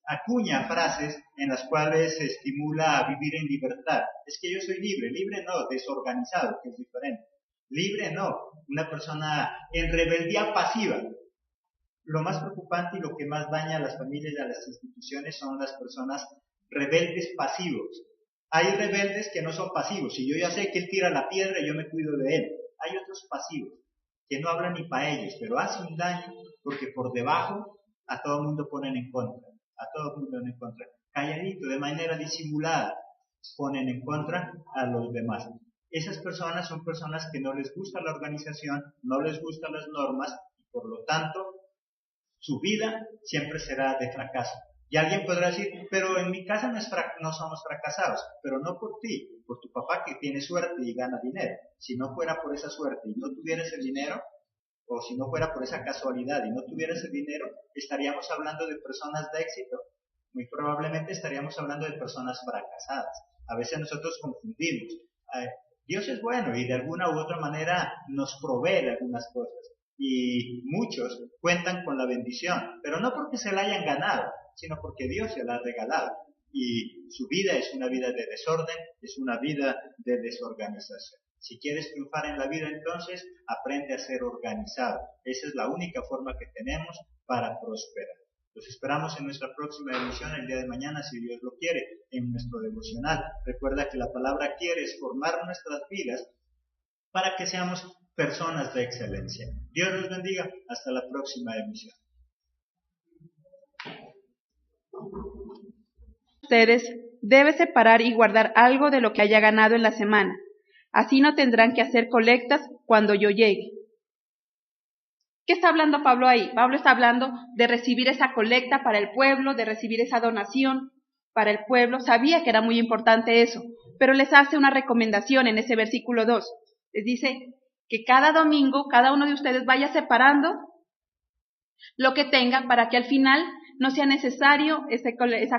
acuña frases en las cuales se estimula a vivir en libertad. Es que yo soy libre. Libre no, desorganizado, que es diferente. Libre no, una persona en rebeldía pasiva. Lo más preocupante y lo que más daña a las familias y a las instituciones son las personas rebeldes pasivos. Hay rebeldes que no son pasivos. Si yo ya sé que él tira la piedra, yo me cuido de él. Hay otros pasivos que no hablan ni para ellos, pero hacen un daño porque por debajo a todo el mundo ponen en contra. A todo el mundo en contra. Calladito, de manera disimulada, ponen en contra a los demás. Esas personas son personas que no les gusta la organización, no les gustan las normas y por lo tanto su vida siempre será de fracaso. Y alguien podrá decir, pero en mi casa no somos fracasados, pero no por ti, por tu papá que tiene suerte y gana dinero. Si no fuera por esa suerte y no tuviera ese dinero, o si no fuera por esa casualidad y no tuviera ese dinero, estaríamos hablando de personas de éxito. Muy probablemente estaríamos hablando de personas fracasadas. A veces nosotros confundimos. Dios es bueno y de alguna u otra manera nos provee de algunas cosas. Y muchos cuentan con la bendición, pero no porque se la hayan ganado, sino porque Dios se la ha regalado. Y su vida es una vida de desorden, es una vida de desorganización. Si quieres triunfar en la vida, entonces aprende a ser organizado. Esa es la única forma que tenemos para prosperar. Los esperamos en nuestra próxima emisión el día de mañana, si Dios lo quiere, en nuestro devocional. Recuerda que la palabra quiere es formar nuestras vidas para que seamos personas de excelencia. Dios los bendiga. Hasta la próxima emisión. Ustedes deben separar y guardar algo de lo que haya ganado en la semana. Así no tendrán que hacer colectas cuando yo llegue. ¿Qué está hablando Pablo ahí? Pablo está hablando de recibir esa colecta para el pueblo, de recibir esa donación para el pueblo. Sabía que era muy importante eso, pero les hace una recomendación en ese versículo 2. Les dice que cada domingo, cada uno de ustedes vaya separando lo que tenga para que al final no sea necesario esa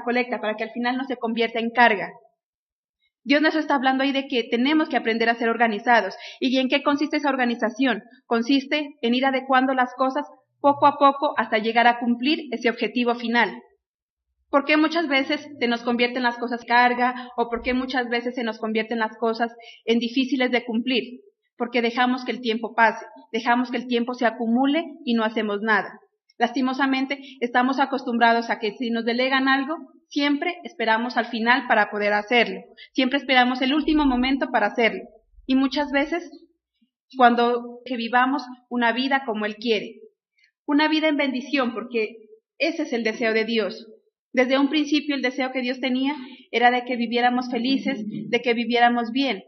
colecta, para que al final no se convierta en carga. Dios nos está hablando ahí de que tenemos que aprender a ser organizados. ¿Y en qué consiste esa organización? Consiste en ir adecuando las cosas poco a poco hasta llegar a cumplir ese objetivo final. ¿Por qué muchas veces se nos convierten las cosas en carga? ¿O por qué muchas veces se nos convierten las cosas en difíciles de cumplir? Porque dejamos que el tiempo pase, dejamos que el tiempo se acumule y no hacemos nada. Lastimosamente, estamos acostumbrados a que si nos delegan algo, siempre esperamos al final para poder hacerlo. Siempre esperamos el último momento para hacerlo. Y muchas veces, cuando que vivamos una vida como Él quiere. Una vida en bendición, porque ese es el deseo de Dios. Desde un principio el deseo que Dios tenía era de que viviéramos felices, de que viviéramos bien.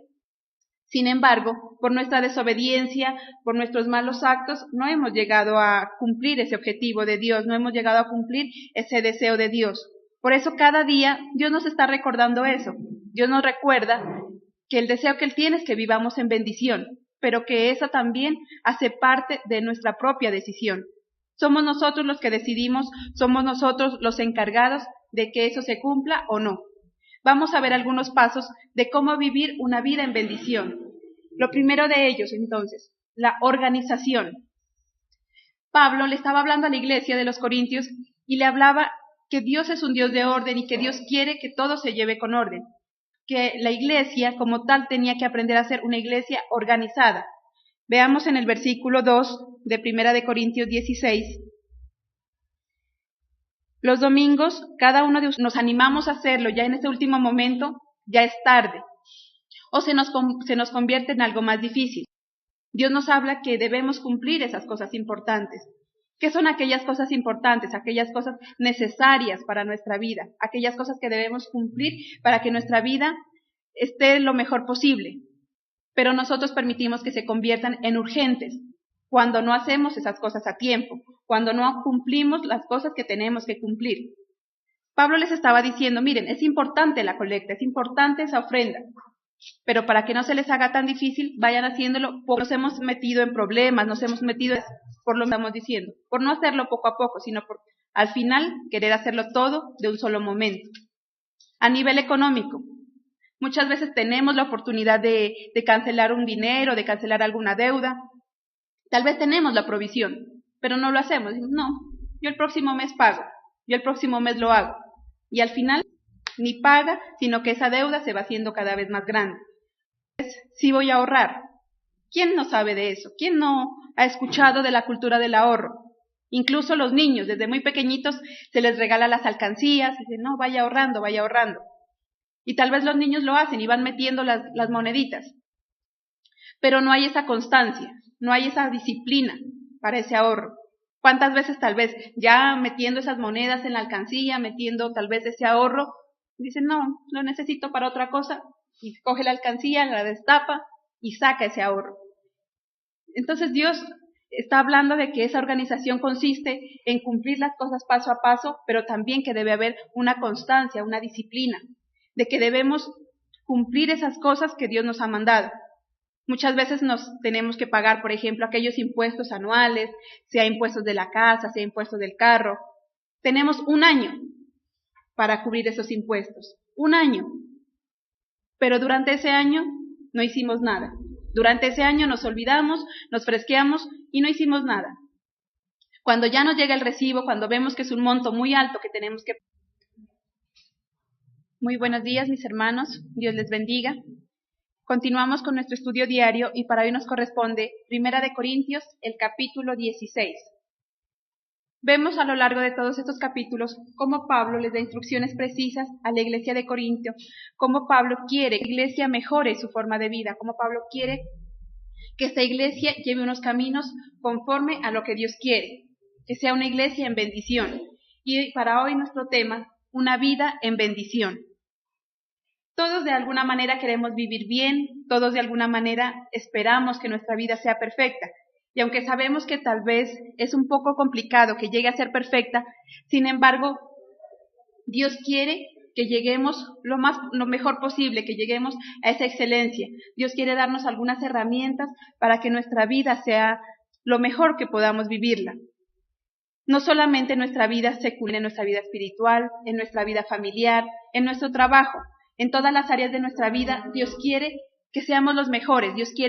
Sin embargo, por nuestra desobediencia, por nuestros malos actos, no hemos llegado a cumplir ese objetivo de Dios, no hemos llegado a cumplir ese deseo de Dios. Por eso cada día Dios nos está recordando eso. Dios nos recuerda que el deseo que Él tiene es que vivamos en bendición, pero que eso también hace parte de nuestra propia decisión. Somos nosotros los que decidimos, somos nosotros los encargados de que eso se cumpla o no. Vamos a ver algunos pasos de cómo vivir una vida en bendición. Lo primero de ellos, entonces, la organización. Pablo le estaba hablando a la iglesia de los Corintios y le hablaba que Dios es un Dios de orden y que Dios quiere que todo se lleve con orden, que la iglesia como tal tenía que aprender a ser una iglesia organizada. Veamos en el versículo 2 de 1 de Corintios 16. Los domingos, cada uno de nosotros nos animamos a hacerlo, ya en este último momento, ya es tarde, o se nos convierte en algo más difícil. Dios nos habla que debemos cumplir esas cosas importantes. ¿Qué son aquellas cosas importantes? Aquellas cosas necesarias para nuestra vida, aquellas cosas que debemos cumplir para que nuestra vida esté lo mejor posible. Pero nosotros permitimos que se conviertan en urgentes cuando no hacemos esas cosas a tiempo, cuando no cumplimos las cosas que tenemos que cumplir. Pablo les estaba diciendo, miren, es importante la colecta, es importante esa ofrenda, pero para que no se les haga tan difícil, vayan haciéndolo, porque nos hemos metido en problemas, nos hemos metido, por lo que estamos diciendo, por no hacerlo poco a poco, sino por al final querer hacerlo todo de un solo momento. A nivel económico, muchas veces tenemos la oportunidad de cancelar un dinero, de cancelar alguna deuda. Tal vez tenemos la provisión, pero no lo hacemos. Decimos, no, yo el próximo mes pago, yo el próximo mes lo hago. Y al final ni paga, sino que esa deuda se va haciendo cada vez más grande. Sí voy a ahorrar. ¿Quién no sabe de eso? ¿Quién no ha escuchado de la cultura del ahorro? Incluso los niños, desde muy pequeñitos, se les regala las alcancías, y dicen, no, vaya ahorrando, vaya ahorrando. Y tal vez los niños lo hacen y van metiendo las moneditas. Pero no hay esa constancia, no hay esa disciplina para ese ahorro. ¿Cuántas veces tal vez ya metiendo esas monedas en la alcancía, metiendo tal vez ese ahorro, dicen, no, lo necesito para otra cosa, y coge la alcancía, la destapa y saca ese ahorro? Entonces Dios está hablando de que esa organización consiste en cumplir las cosas paso a paso, pero también que debe haber una constancia, una disciplina, de que debemos cumplir esas cosas que Dios nos ha mandado. Muchas veces nos tenemos que pagar, por ejemplo, aquellos impuestos anuales, sea impuestos de la casa, sea impuestos del carro. Tenemos un año para cubrir esos impuestos, un año. Pero durante ese año no hicimos nada. Durante ese año nos olvidamos, nos fresqueamos y no hicimos nada. Cuando ya nos llega el recibo, cuando vemos que es un monto muy alto que tenemos que... Muy buenos días, mis hermanos. Dios les bendiga. Continuamos con nuestro estudio diario y para hoy nos corresponde 1 de Corintios, el capítulo 16. Vemos a lo largo de todos estos capítulos cómo Pablo les da instrucciones precisas a la iglesia de Corintio, cómo Pablo quiere que la iglesia mejore su forma de vida, cómo Pablo quiere que esta iglesia lleve unos caminos conforme a lo que Dios quiere, que sea una iglesia en bendición. Y para hoy nuestro tema, una vida en bendición. Todos de alguna manera queremos vivir bien, todos de alguna manera esperamos que nuestra vida sea perfecta. Y aunque sabemos que tal vez es un poco complicado que llegue a ser perfecta, sin embargo, Dios quiere que lleguemos lo mejor posible, que lleguemos a esa excelencia. Dios quiere darnos algunas herramientas para que nuestra vida sea lo mejor que podamos vivirla. No solamente en nuestra vida secular, en nuestra vida espiritual, en nuestra vida familiar, en nuestro trabajo. En todas las áreas de nuestra vida, Dios quiere que seamos los mejores. Dios quiere